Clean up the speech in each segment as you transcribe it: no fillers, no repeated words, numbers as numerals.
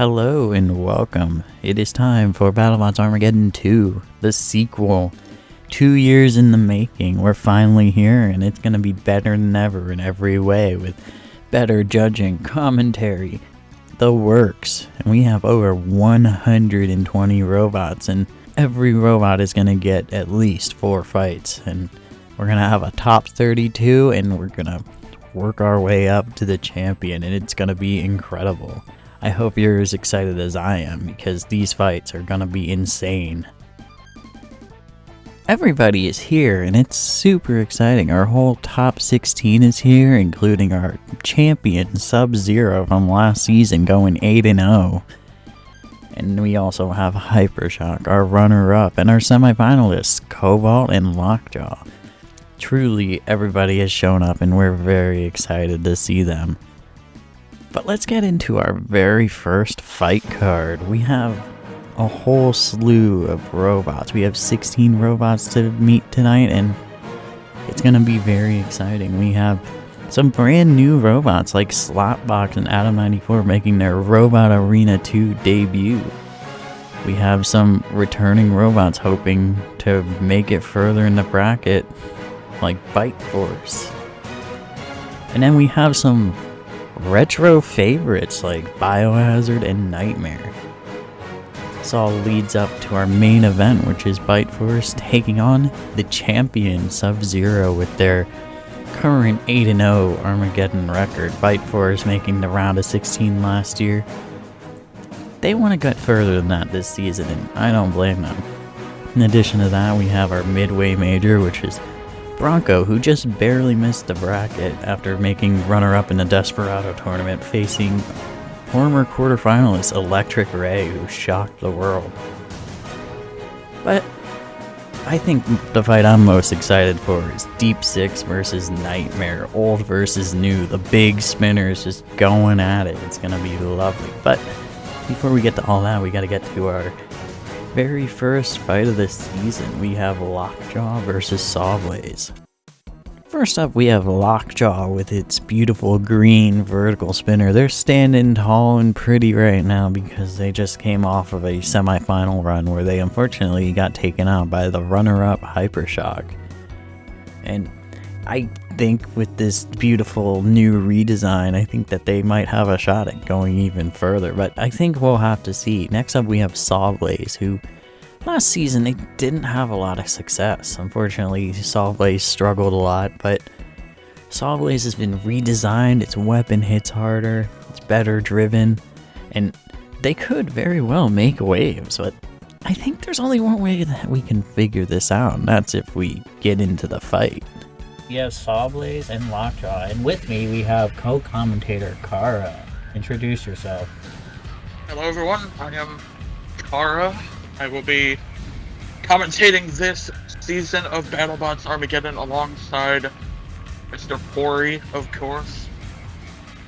Hello and welcome. It is time for BattleBots Armageddon 2, the sequel. 2 years in the making. We're finally here, and it's going to be better than ever in every way, with better judging, commentary, the works. And we have over 120 robots, and every robot is going to get at least 4 fights. And we're going to have a top 32, and we're going to work our way up to the champion, and it's going to be incredible. I hope you're as excited as I am, because these fights are gonna be insane. Everybody is here, and it's super exciting. Our whole top 16 is here, including our champion, Sub-Zero, from last season, going 8-0. And we also have Hypershock, our runner-up, and our semifinalists, Cobalt and Lockjaw. Truly, everybody has shown up, and we're very excited to see them. But let's get into our very first fight card. We have a whole slew of robots. We have 16 robots to meet tonight, and it's going to be very exciting. We have some brand new robots like Slotbox and Adam 94 making their Robot Arena 2 debut. We have some returning robots hoping to make it further in the bracket, like Bite Force. And then we have some retro favorites like Biohazard and Nightmare. This all leads up to our main event, which is Bite Force taking on the champion Sub-Zero with their current 8-0 Armageddon record. Bite Force making the round of 16 last year. They want to get further than that this season, and I don't blame them. In addition to that, we have our midway major, which is Bronco, who just barely missed the bracket after making runner-up in the Desperado tournament, facing former quarterfinalist Electric Ray, who shocked the world. But I think the fight I'm most excited for is Deep Six versus Nightmare, old versus new. The big spinners just going at it. It's gonna be lovely. But before we get to all that, we gotta get to our very first fight of the season. We have Lockjaw versus Sawblaze. First up, we have Lockjaw with its beautiful green vertical spinner. They're standing tall and pretty right now because they just came off of a semifinal run where they unfortunately got taken out by the runner-up Hypershock. And I think with this beautiful new redesign, I think that they might have a shot at going even further, but I think we'll have to see. Next up, we have Sawblaze, who last season they didn't have a lot of success. Unfortunately, Sawblaze struggled a lot, but Sawblaze has been redesigned. Its weapon hits harder, it's better driven, and they could very well make waves, but I think there's only one way that we can figure this out, and that's if we get into the fight. We have Sawblaze and Lockjaw, and with me we have co-commentator Kara. Introduce yourself. Hello everyone, I am Kara. I will be commentating this season of BattleBots Armageddon alongside Mr. Pori, of course.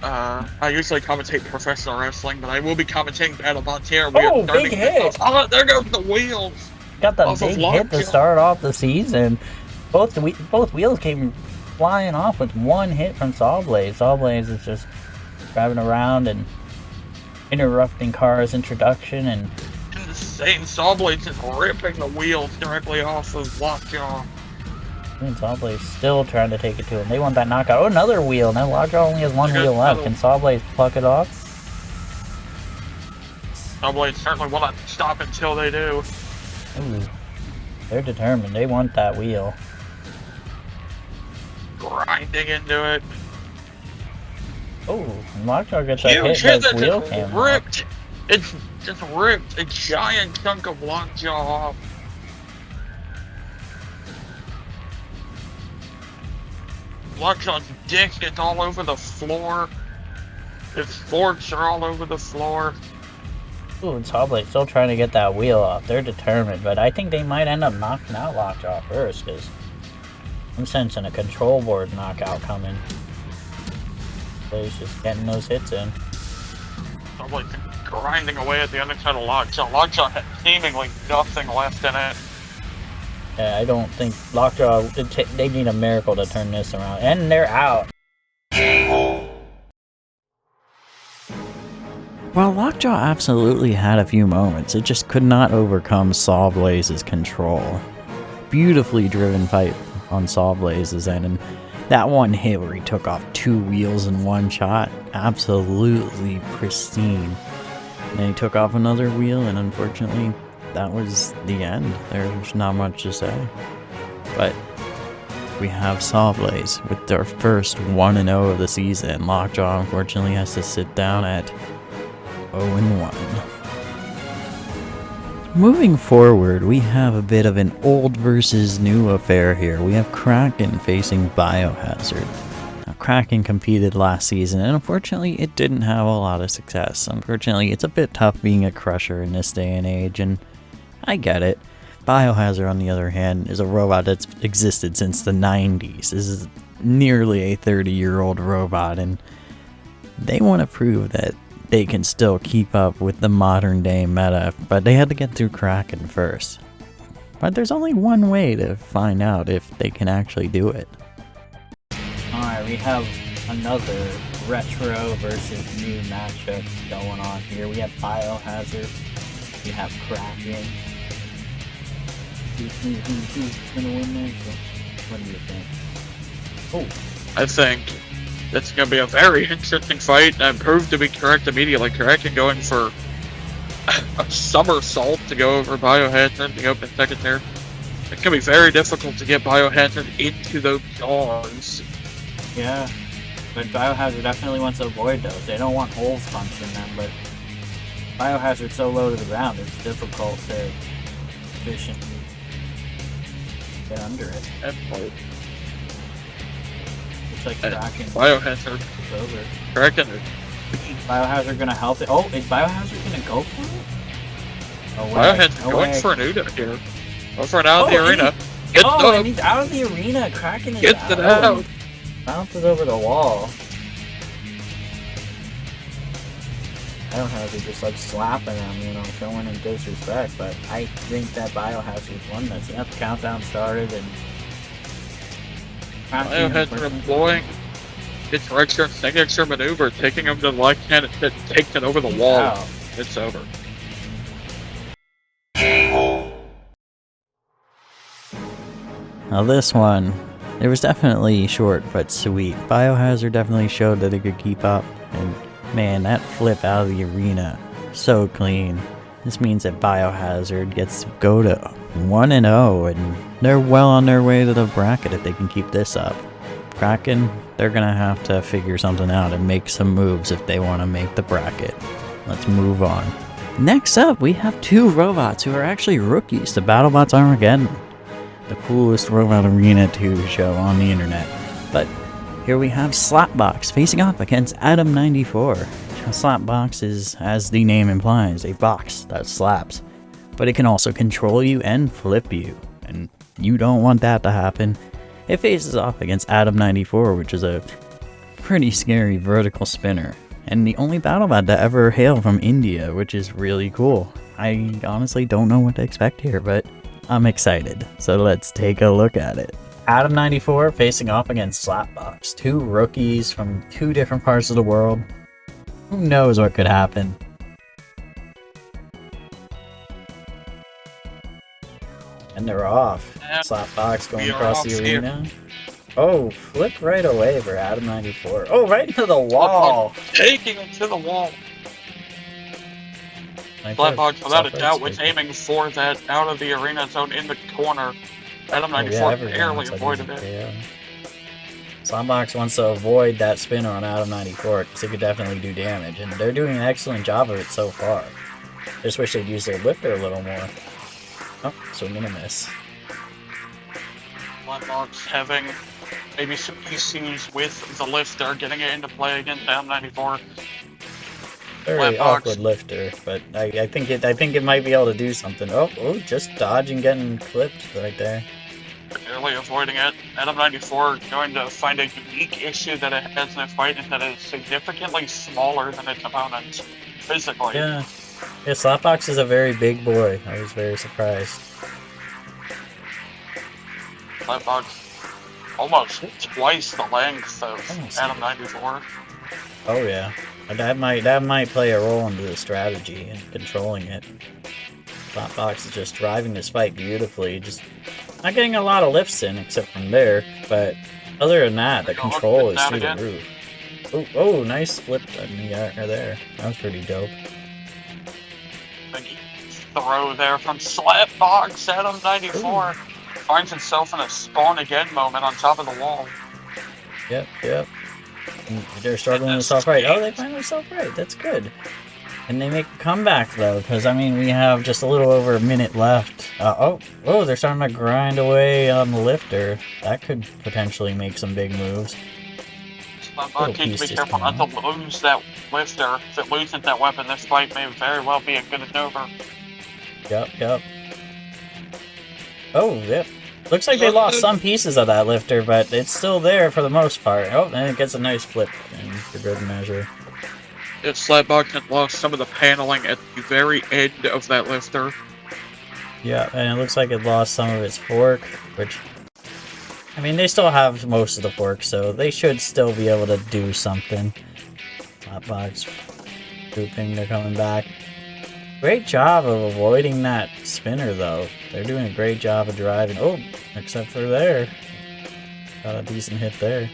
I usually commentate professional wrestling, but I will be commentating BattleBots here. Big hit! Oh, there goes the wheels! Got the big hit to start off the season. Both wheels came flying off with one hit from Sawblaze. Sawblaze is just driving around and interrupting Kara's introduction, and insane. Sawblaze is ripping the wheels directly off of Lockjaw. And Sawblaze still trying to take it to him. They want that knockout. Oh, another wheel. Now Lockjaw only has one wheel left. Can Sawblaze pluck it off? Sawblaze certainly will not stop until they do. Ooh. They're determined. They want that wheel. Grinding into it. Oh, and Lockjaw gets that hit as wheel came ripped. It's just ripped a giant chunk of Lockjaw off. Lockjaw's dick is all over the floor. His forks are all over the floor. Ooh, and Sawblaze still trying to get that wheel off. They're determined, but I think they might end up knocking out Lockjaw first, because I'm sensing a control board knockout coming. Sawblaze just getting those hits in. Sawblaze grinding away at the underside of Lockjaw. Lockjaw had seemingly nothing left in it. Yeah, I don't think Lockjaw, they need a miracle to turn this around. And they're out. While Lockjaw absolutely had a few moments, it just could not overcome Sawblaze's control. Beautifully driven fight on Sawblaze's end, and that one hit where he took off 2 wheels in one shot, absolutely pristine. And then he took off another wheel, and unfortunately, that was the end. There's not much to say. But we have Sawblaze with their first 1-0 of the season. Lockjaw unfortunately has to sit down at 0-1. Moving forward, we have a bit of an old versus new affair here. We have Kraken facing Biohazard. Now, Kraken competed last season, and unfortunately, it didn't have a lot of success. Unfortunately, it's a bit tough being a crusher in this day and age, and I get it. Biohazard, on the other hand, is a robot that's existed since the 90s. This is nearly a 30-year-old robot, and they want to prove that they can still keep up with the modern day meta, but they had to get through Kraken first. But there's only one way to find out if they can actually do it. Alright, we have another retro versus new matchup going on here. We have Biohazard, we have Kraken. Who's gonna win this? What do you think? Oh, I think it's going to be a very interesting fight, and proved to be correct immediately. Kraken going for a somersault to go over Biohazard in the open second there. It's going to be very difficult to get Biohazard into those jaws. yeah. But Biohazard definitely wants to avoid those. They don't want holes punched in them, but Biohazard's so low to the ground, it's difficult to efficiently get under it. Absolutely. Looks like Kraken Biohazard. is over. Kraken. Biohazard gonna help it? Oh, is Biohazard gonna go for it? No way. Biohazard No going way. for an Uda here. Go for it out of the Oh, arena. and Gets Oh, up. and he's out of the arena. Kraken is Gets out. it out. Bounces over the wall. I don't know if he just like slapping him, showing him disrespect, but I think that Biohazard won this. Yeah, the countdown started and Biohazard employing its signature maneuver, taking him to the left hand and takes it over the wall. Wow. It's over. Now this one, it was definitely short but sweet. Biohazard definitely showed that it could keep up, and man, that flip out of the arena, so clean. This means that Biohazard gets to go to 1-0, and they're well on their way to the bracket if they can keep this up. Kraken, they're gonna have to figure something out and make some moves if they want to make the bracket. Let's move on. Next up, we have 2 robots who are actually rookies to BattleBots Armageddon, the coolest Robot Arena 2 show on the internet. But here we have Slapbox facing off against Adam94. Now, Slapbox is, as the name implies, a box that slaps, but it can also control you and flip you, and you don't want that to happen. It faces off against Adam94, which is a pretty scary vertical spinner, and the only BattleBot to ever hail from India, which is really cool. I honestly don't know what to expect here, but I'm excited, so let's take a look at it. Adam94 facing off against Slapbox, 2 rookies from 2 different parts of the world. Who knows what could happen? And they're off. Yeah, Slapbox going we are across off the here. arena. Oh, flip right away for Adam94. Oh, right into the wall! Taking it to the wall. Slapbox, without a doubt, was aiming for that out of the arena zone in the corner. Adam94 barely avoided it. Slapbox wants to avoid that spinner on Adam94 because it could definitely do damage, and they're doing an excellent job of it so far. Just wish they'd use their lifter a little more. Oh, swing and a miss. Slapbox having maybe some issues with the lifter, getting it into play against Adam94. Very Slapbox. awkward lifter, but I think it might be able to do something. Oh, just dodging, getting clipped right there. Barely avoiding it. Adam94 going to find a unique issue that it has in this fight, is that it's significantly smaller than its opponents physically. Yeah, Slapbox is a very big boy. I was very surprised. Slapbox almost twice the length of Almost. Adam94. Oh yeah, That might play a role into the strategy and controlling it. Slapbox is just driving this fight beautifully, just not getting a lot of lifts in except from there, but other than that, the control is through the roof. Oh, nice flip in the air there. That was pretty dope. Big throw there from Slapbox. Adam 94 finds himself in a spawn again moment on top of the wall. Yep. They're struggling to self-right. Oh, they finally self-right. That's good. And they make a comeback, though, because, I mean, we have just a little over a minute left. They're starting to grind away on the lifter. That could potentially make some big moves. Slapbox needs to be careful not to lose that lifter. If it loses that weapon, this fight may very well be a good over. Yep. Oh, yep. Looks like they lost some pieces of that lifter, but it's still there for the most part. Oh, and it gets a nice flip in for good measure. If Slapbox had lost some of the paneling at the very end of that lifter. Yeah, and it looks like it lost some of its fork, which... I mean, they still have most of the fork, so they should still be able to do something. Slapbox grouping, they're coming back. Great job of avoiding that spinner, though. They're doing a great job of driving. Oh, except for there. Got a decent hit there.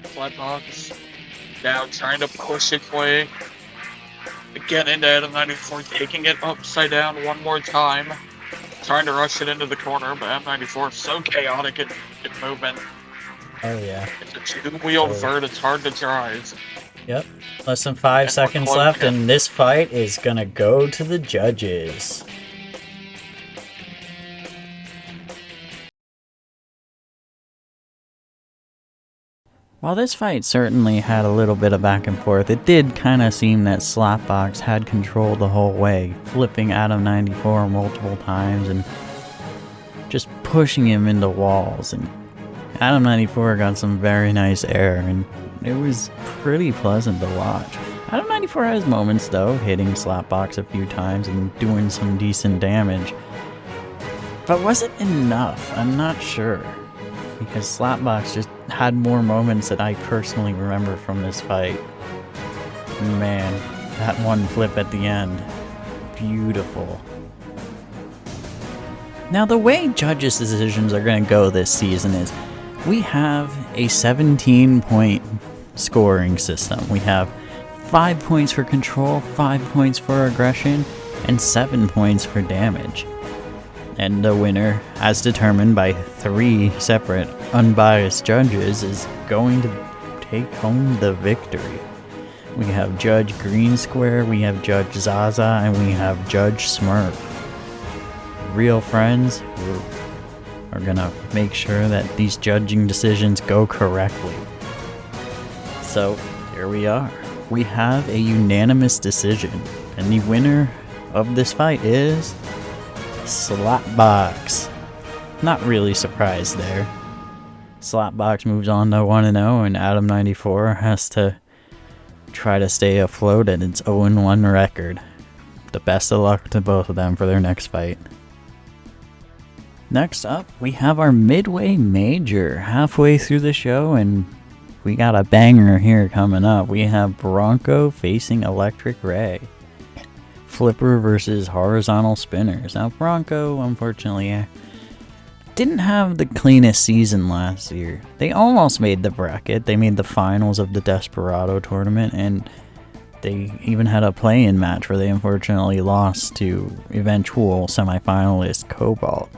Slapbox now trying to push its way again into Adam 94, taking it upside down one more time. Trying to rush it into the corner, but Adam 94 is so chaotic in movement. Oh, yeah. It's a two-wheeled vert, it's hard to drive. Yep. Less than 5 seconds left, and this fight is gonna go to the judges. While this fight certainly had a little bit of back and forth, it did kind of seem that Slapbox had control the whole way, flipping Adam 94 multiple times and just pushing him into walls. And Adam 94 got some very nice air, and it was pretty pleasant to watch. Adam 94 has moments, though, hitting Slapbox a few times and doing some decent damage. But was it enough? I'm not sure. Because Slapbox just had more moments that I personally remember from this fight. Man, that one flip at the end. Beautiful. Now, the way judges' decisions are going to go this season is we have a 17-point scoring system. We have 5 points for control, 5 points for aggression, and 7 points for damage. And the winner, as determined by 3 separate unbiased judges, is going to take home the victory. We have Judge Green Square, we have Judge Zaza, and we have Judge Smurf. Real friends who are gonna make sure that these judging decisions go correctly. So, here we are. We have a unanimous decision, and the winner of this fight is Slapbox. Not really surprised there. Slapbox moves on to 1-0, and Adam 94 has to try to stay afloat at its 0-1 record. The best of luck to both of them for their next fight. Next up, we have our Midway Major halfway through the show, and we got a banger here coming up. We have Bronco facing Electric Ray. Flipper versus horizontal spinners. Now, Bronco, unfortunately, didn't have the cleanest season last year. They almost made the bracket. They made the finals of the Desperado tournament, and they even had a play-in match where they unfortunately lost to eventual semifinalist Cobalt.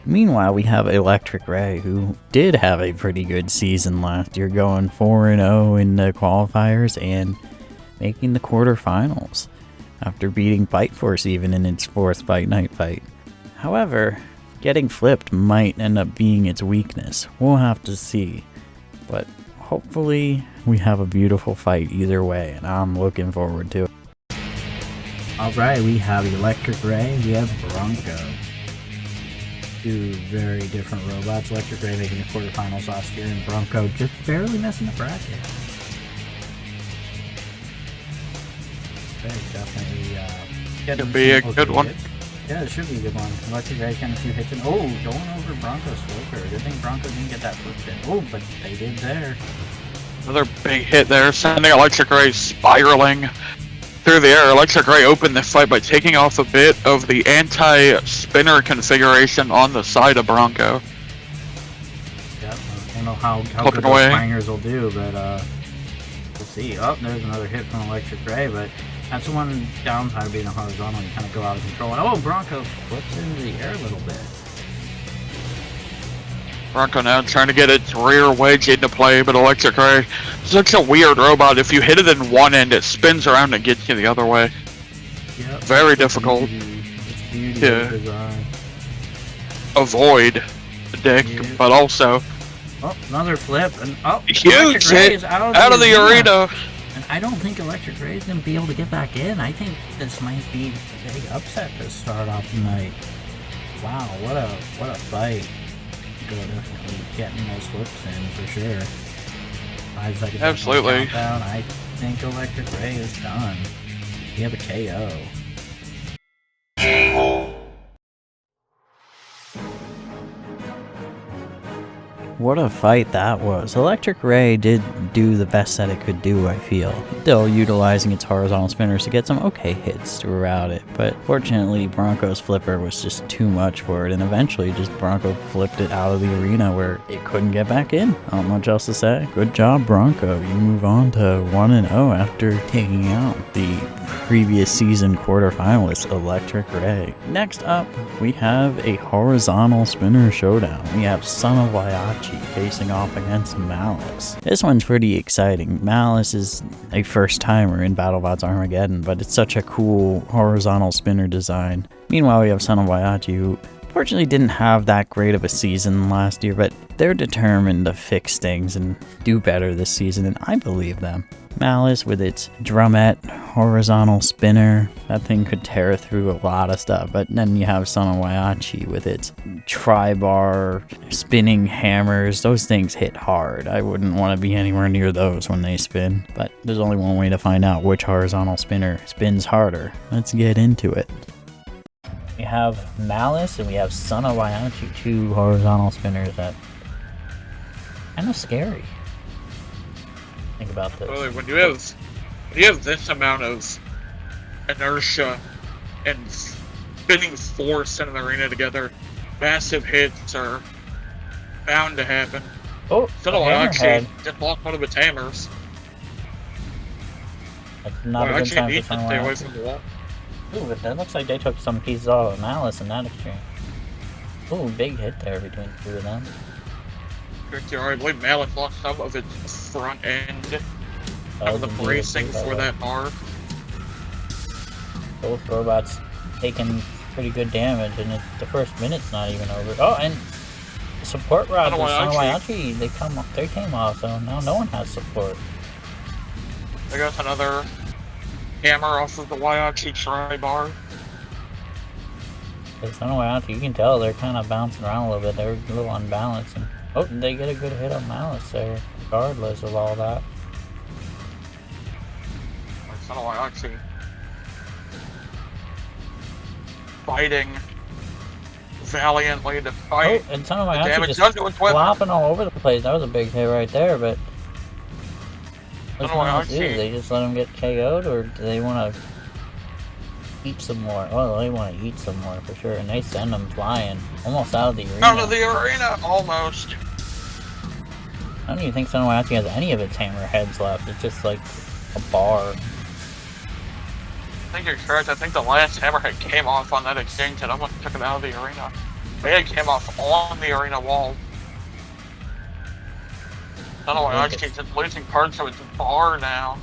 Meanwhile, we have Electric Ray, who did have a pretty good season last year, going 4-0 in the qualifiers and making the quarterfinals after beating Fight Force even in its 4th Fight Night fight. However, getting flipped might end up being its weakness. We'll have to see. But hopefully we have a beautiful fight either way, and I'm looking forward to it. Alright, we have Electric Ray, we have Bronco. 2 very different robots. Electric Ray making the quarterfinals last year, and Bronco just barely missing the bracket. Definitely It'll be a good one. Yeah, it should be a good one. Electric Ray kind of 2 hits in. Oh, going over Bronco's flipper. Good thing Bronco didn't get that flipped in. Oh, but they did there. Another big hit there, sending Electric Ray spiraling through the air. Electric Ray opened the fight by taking off a bit of the anti-spinner configuration on the side of Bronco. Yep, I don't know how Flipping good those away. bangers will do, but we'll see. Oh, there's another hit from Electric Ray, but that's the one downside of being a horizontal. You kind of go out of control. And oh, Bronco flips into the air a little bit. Bronco now trying to get its rear wedge into play, but Electric Ray, such a weird robot. If you hit it in one end, it spins around and gets you the other way. Yep. Very difficult. It's beauty Yeah. of design. Avoid the dick, Yeah. but also Oh, another flip, and oh, huge Electric Ray hit is out of the arena. And I don't think Electric Ray is going to be able to get back in. I think this might be a big upset to start off the night. Wow, what a fight. Go definitely getting those flips in for sure. 5 seconds. Absolutely. Countdown. I think Electric Ray is done. We have a KO. What a fight that was. Electric Ray did do the best that it could do, I feel. Still utilizing its horizontal spinners to get some okay hits throughout it, but fortunately Bronco's flipper was just too much for it, and eventually just Bronco flipped it out of the arena where it couldn't get back in. Not much else to say. Good job, Bronco. You move on to 1-0 after taking out the previous season quarterfinalist Electric Ray. Next up, we have a horizontal spinner showdown. We have Son of Waiachi facing off against Malice. This one's pretty exciting. Malice is a first timer in BattleBots Armageddon, but it's such a cool horizontal spinner design. Meanwhile, we have Son of Waiachi, who fortunately didn't have that great of a season last year, but they're determined to fix things and do better this season, and I believe them. Malice with its drumette horizontal spinner, that thing could tear through a lot of stuff. But then you have Son of Waiachi with its tri-bar spinning hammers. Those things hit hard. I wouldn't want to be anywhere near those when they spin. But there's only one way to find out which horizontal spinner spins harder. Let's get into it. We have Malice and we have Son of Waiachi, two horizontal spinners that kind of scary. Think about this. Really, when you have this amount of inertia and spinning force in an arena together, massive hits are bound to happen. Oh, Son of Waiachi just lost one of its hammers. That's not a good Waiachi time needs for to Son stay of away Waiachi. from the wall. Ooh, but that looks like they took some pieces off of Malice in that exchange. Ooh, big hit there between the two of them. I believe Malice lost some of its front end. Oh, Of the bracing for that bar. Both robots taking pretty good damage, and the first minute's not even over. Oh, and the support rod with Son of Waiachi, they came off, so now no one has support. There goes another hammer off of the Waiachi tri-bar. With Son of Waiachi, you can tell they're kind of bouncing around a little bit. They're a little unbalanced, and oh, they get a good hit on Malice there, regardless of all that. Son of Waiachi fighting valiantly to fight. Oh, and Son of The Waiachi damage just done to its weapon. flopping all over the place. That was a big hit right there, but Son what's of Malice do? Waiachi. They just let him get KO'd, or do they want to eat some more? Well, they want to eat some more for sure, and they send them flying almost out of the arena. Out of the arena, almost. I don't even think Son of Waiachi has any of its hammerheads left. It's just like a bar. I think you're correct. I think the last hammerhead came off on that exchange and almost took it out of the arena. It came off on the arena wall. Son of Waiachi just losing parts of its bar now.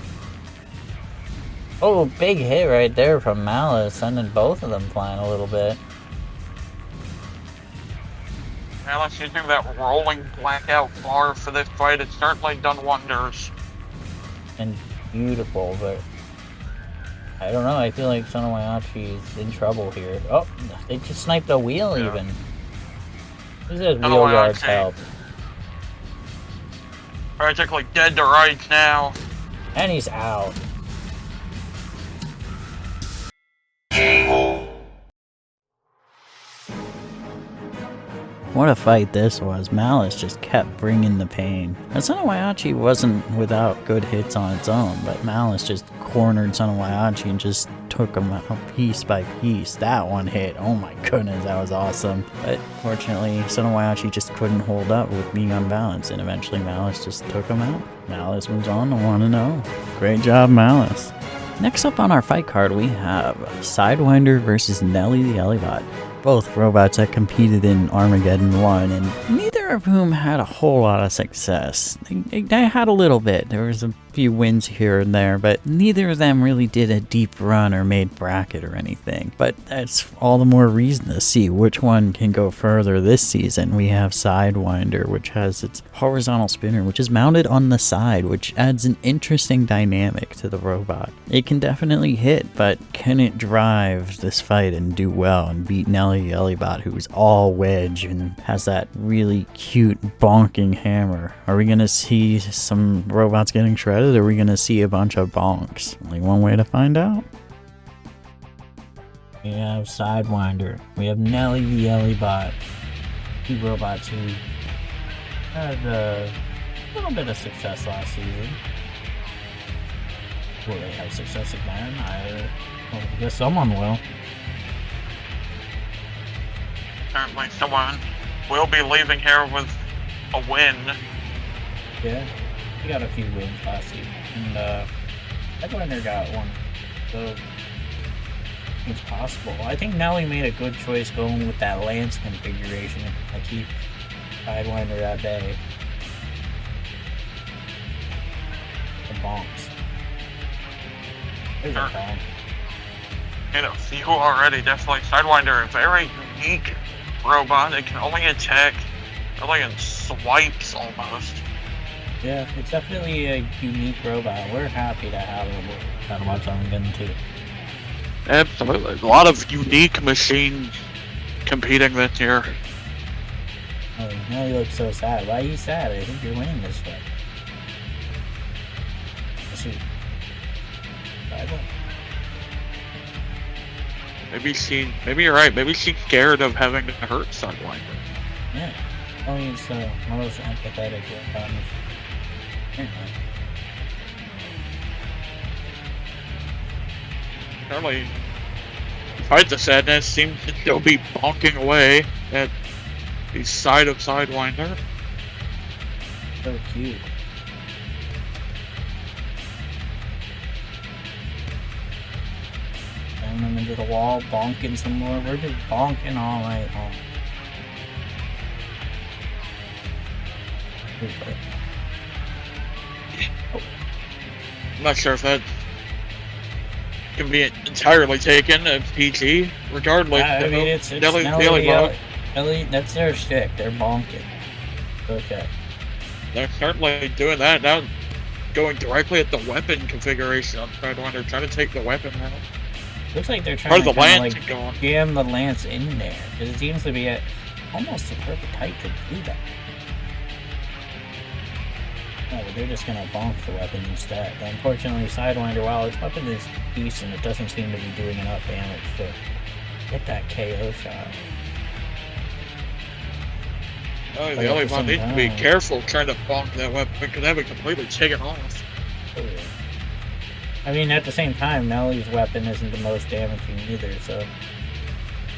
Oh, big hit right there from Malice, sending both of them flying a little bit. Malice using that rolling blackout bar for this fight. It's certainly done wonders. And beautiful, but I don't know. I feel like Son of Waiachi is in trouble here. Oh, they just sniped a wheel even. Who's that Son of wheel yard's Waiachi. help? Practically dead to rights now. And he's out. What a fight this was. Malice just kept bringing the pain. And Sonowayachi wasn't without good hits on its own, but Malice just cornered Sonowayachi and just took him out piece by piece. That one hit, oh my goodness, that was awesome. But fortunately, Sonowayachi just couldn't hold up with being unbalanced, and eventually Malice just took him out. Malice moves on to 1-0. Great job, Malice. Next up on our fight card, we have Sidewinder versus Nelly the Ellibot. Both robots that competed in Armageddon 1, and neither of whom had a whole lot of success. They had a little bit. There was a few wins here and there, but neither of them really did a deep run or made bracket or anything. But that's all the more reason to see which one can go further this season. We have Sidewinder, which has its horizontal spinner, which is mounted on the side, which adds an interesting dynamic to the robot. It can definitely hit, but can it drive this fight and do well and beat Nelly Ellibot, who's all wedge and has that really cute bonking hammer? Are we gonna see some robots getting shredded? Or are we gonna see a bunch of bonks? Only one way to find out. We have Sidewinder. We have Nelly the Ellibot. Two robots who had a little bit of success last season. Will they have success again? I guess someone will. Apparently someone will be leaving here with a win. Yeah, he got a few wins last season, and Sidewinder got one, so it's possible. I think Nelly made a good choice going with that lance configuration to keep Sidewinder at bay. The bonks. There's a bonk. You know, see who already, definitely Sidewinder, a very unique robot. It can only attack really in swipes almost. Yeah, it's definitely a unique robot. We're happy to have BattleBots Armageddon too. Absolutely. A lot of unique machines competing this year. Oh, now he looks so sad. Why are you sad? I think you're winning this fight. Let's see. Maybe you're right. Maybe she's scared of having to hurt Sidewinder. Yeah. Oh, he's most empathetic with Apparently, despite the sadness, seems to still be bonking away at the side of Sidewinder. So cute. Slam him into the wall, bonking some more. We're just bonking all night long. I'm not sure if that can be entirely taken as PG. Regardless, I mean, it's Nelly, that's their shtick. They're bonking. Okay. They're certainly doing that now. Going directly at the weapon configuration on Sidewinder, trying to take the weapon out. Looks like they're trying to lance like going. jam the lance in there, because it seems to be at almost the perfect height to do that. No, but they're just gonna bonk the weapon instead. But unfortunately, Sidewinder, while its weapon is decent, it doesn't seem to be doing enough damage to get that KO shot. Oh, the only one needs to be careful trying to bonk that weapon because have it completely taken off. Oh, yeah. I mean, at the same time, Nelly's weapon isn't the most damaging either, so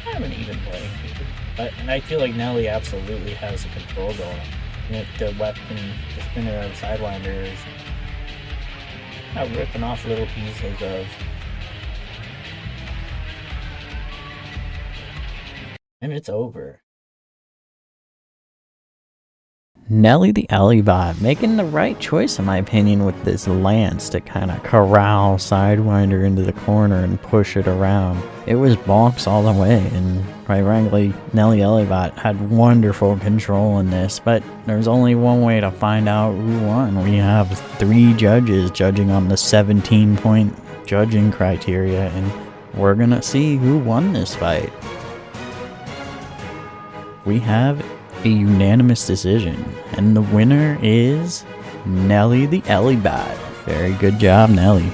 I have an even playing field. And I feel like Nelly absolutely has the control going on. And if the weapon, the spinner of Sidewinder is ripping off little pieces of. And it's over. Nelly the Ellibot making the right choice, in my opinion, with this lance to kind of corral Sidewinder into the corner and push it around. It was bonks all the way, and quite frankly, Nelly Ellibot had wonderful control in this, but there's only one way to find out who won. We have 3 judges judging on the 17-point judging criteria, and we're gonna see who won this fight. We have a unanimous decision, and the winner is Nelly the Ellibot. Very good job, Nelly.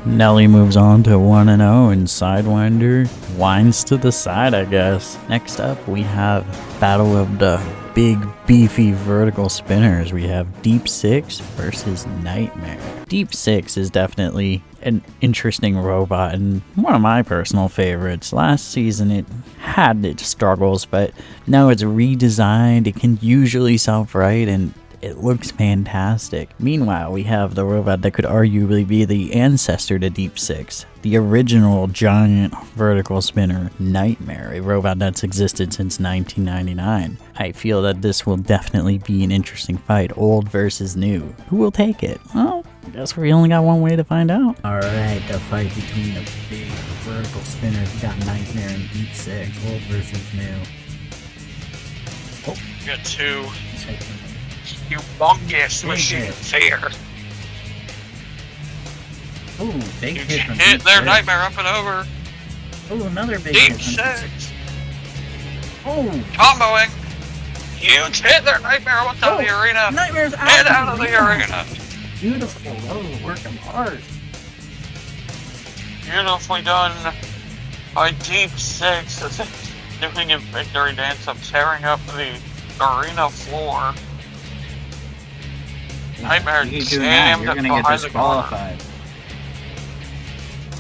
Nelly moves on to 1-0, and Sidewinder winds to the side, I guess. Next up, we have Battle of the Big Beefy Vertical Spinners. We have Deep Six versus Nightmare. Deep Six is definitely an interesting robot and one of my personal favorites. Last season it had its struggles, but now it's redesigned. It can usually self-right and it looks fantastic. Meanwhile, we have the robot that could arguably be the ancestor to Deep Six, the original giant vertical spinner, Nightmare, a robot that's existed since 1999. I feel that this will definitely be an interesting fight, old versus new. Who will take it? Well, I guess we only got one way to find out. Alright, the fight between the big vertical spinners. We got Nightmare and Deep Six, old versus new. Oh, we got two humongous machines here. Ooh, big You hit from hit Deep their Six. Nightmare up and over. Ooh, another big Deep hit from Six. Oh, Comboing. Huge hit their Nightmare went out of the arena. Nightmare's And out of the arena. Beautiful. Those working hard. Beautifully done by Deep Six. Doing a victory dance of tearing up the arena floor. Nightmare You keep doing jammed that, you're gonna get behind the corner. disqualified.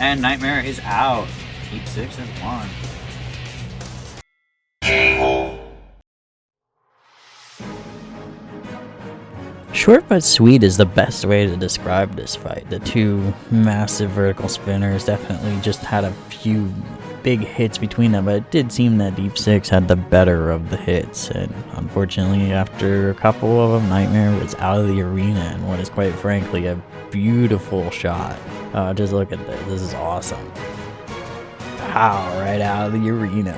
And Nightmare is out. Deep Six has won. Short but sweet is the best way to describe this fight. The two massive vertical spinners definitely just had a few big hits between them, but it did seem that Deep Six had the better of the hits, and unfortunately after a couple of them, Nightmare was out of the arena in what is quite frankly a beautiful shot. Just look at this. This is awesome. Pow, right out of the arena.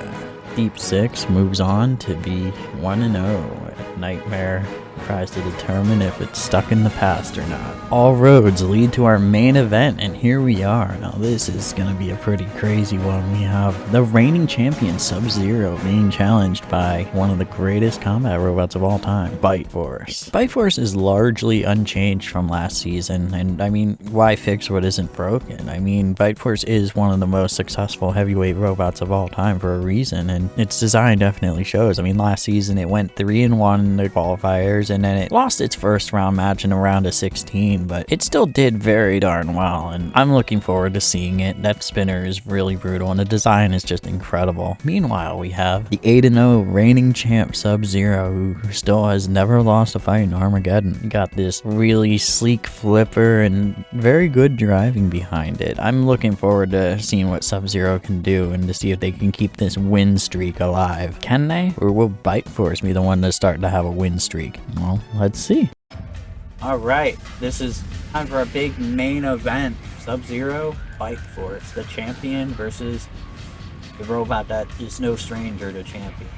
Deep Six moves on to be 1-0. Nightmare tries to determine if it's stuck in the past or not. All roads lead to our main event, and here we are. Now this is going to be a pretty crazy one. We have the reigning champion Sub-Zero being challenged by one of the greatest combat robots of all time, Bite Force. Bite Force is largely unchanged from last season, and I mean, why fix what isn't broken? I mean, Bite Force is one of the most successful heavyweight robots of all time for a reason, and its design definitely shows. I mean, last season it went 3-1 in the qualifiers, and then it lost its first round match in a round of 16, but it still did very darn well, and I'm looking forward to seeing it. That spinner is really brutal, and the design is just incredible. Meanwhile, we have the 8-0 reigning champ Sub-Zero, who still has never lost a fight in Armageddon. You got this really sleek flipper and very good driving behind it. I'm looking forward to seeing what Sub-Zero can do and to see if they can keep this win streak alive. Can they? Or will Bite Force be the one to start to have a win streak? Well, let's see. Alright, this is time for a big main event. Sub-Zero, Bite Force, the champion versus the robot that is no stranger to champion.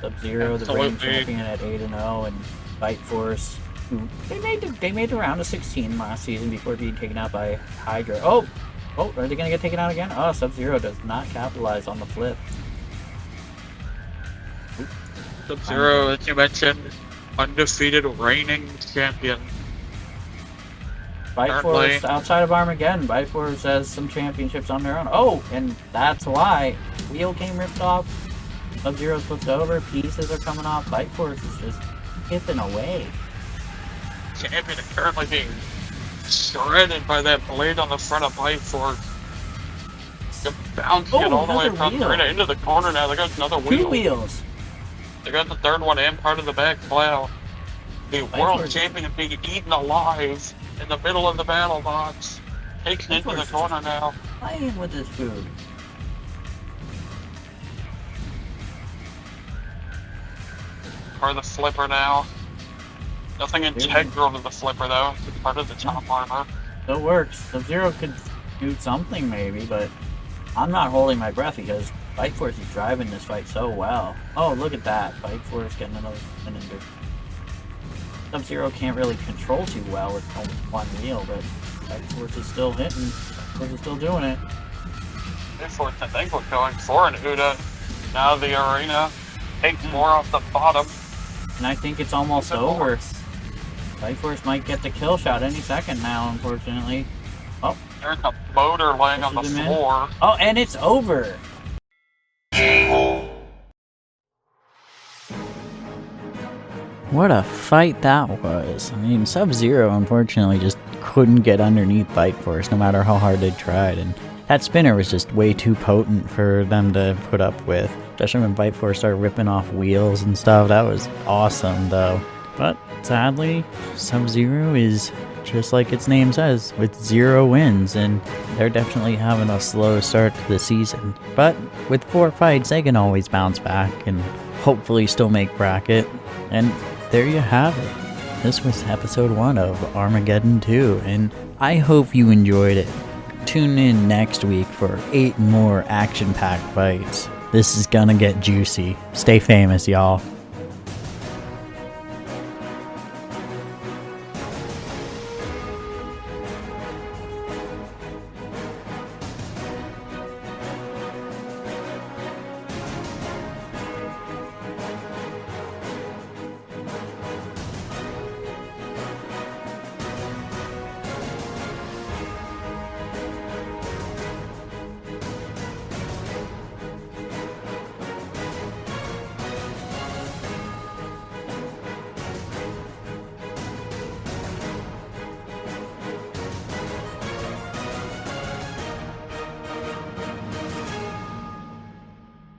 Sub-Zero, the reigning champion at 8-0, and Bite Force, who they made the round of 16 last season before being taken out by Hydra. Oh, are they gonna get taken out again? Oh, Sub-Zero does not capitalize on the flip. Sub-Zero, as you mentioned, undefeated reigning champion. Bite Force, outside of Armageddon, Bite Force has some championships on their own. Oh, and that's why wheel came ripped off. Sub-Zero flipped over, pieces are coming off. Bite Force is just hipping away. Champion is currently being shredded by that blade on the front of Bite Force. They're bouncing it all the way across the arena into the corner now. They got another wheel. 2 wheels. They got the third one and part of the back plow. The world champion being eaten alive in the middle of the BattleBots. Taken into the corner now. Playing with his food. Part of the flipper now. Nothing integral to the flipper though. It's part of the top armor. Still works. Sub-Zero could do something maybe, but I'm not holding my breath because Bite Force is driving this fight so well. Oh, look at that. Bite Force getting another spin into. Sub-Zero can't really control too well with only one wheel, but Bite Force is still hitting. Bite Force is still doing it. Bite Force, I think we're going for an Uda. Now the arena takes more off the bottom. And I think it's almost over. Bite Force might get the kill shot any second now, unfortunately. There's a motor laying on the Zoom in. floor. Oh, and it's over. What a fight that was. I mean, Sub-Zero unfortunately just couldn't get underneath Bite Force no matter how hard they tried, and that spinner was just way too potent for them to put up with. Especially when Bite Force started ripping off wheels and stuff. That was awesome though. But sadly, Sub-Zero is just like its name says, with 0 wins, and they're definitely having a slow start to the season. But with 4 fights, they can always bounce back and hopefully still make bracket. And there you have it. This was episode 1 of Armageddon 2, and I hope you enjoyed it. Tune in next week for 8 more action-packed fights. This is gonna get juicy. Stay famous, y'all.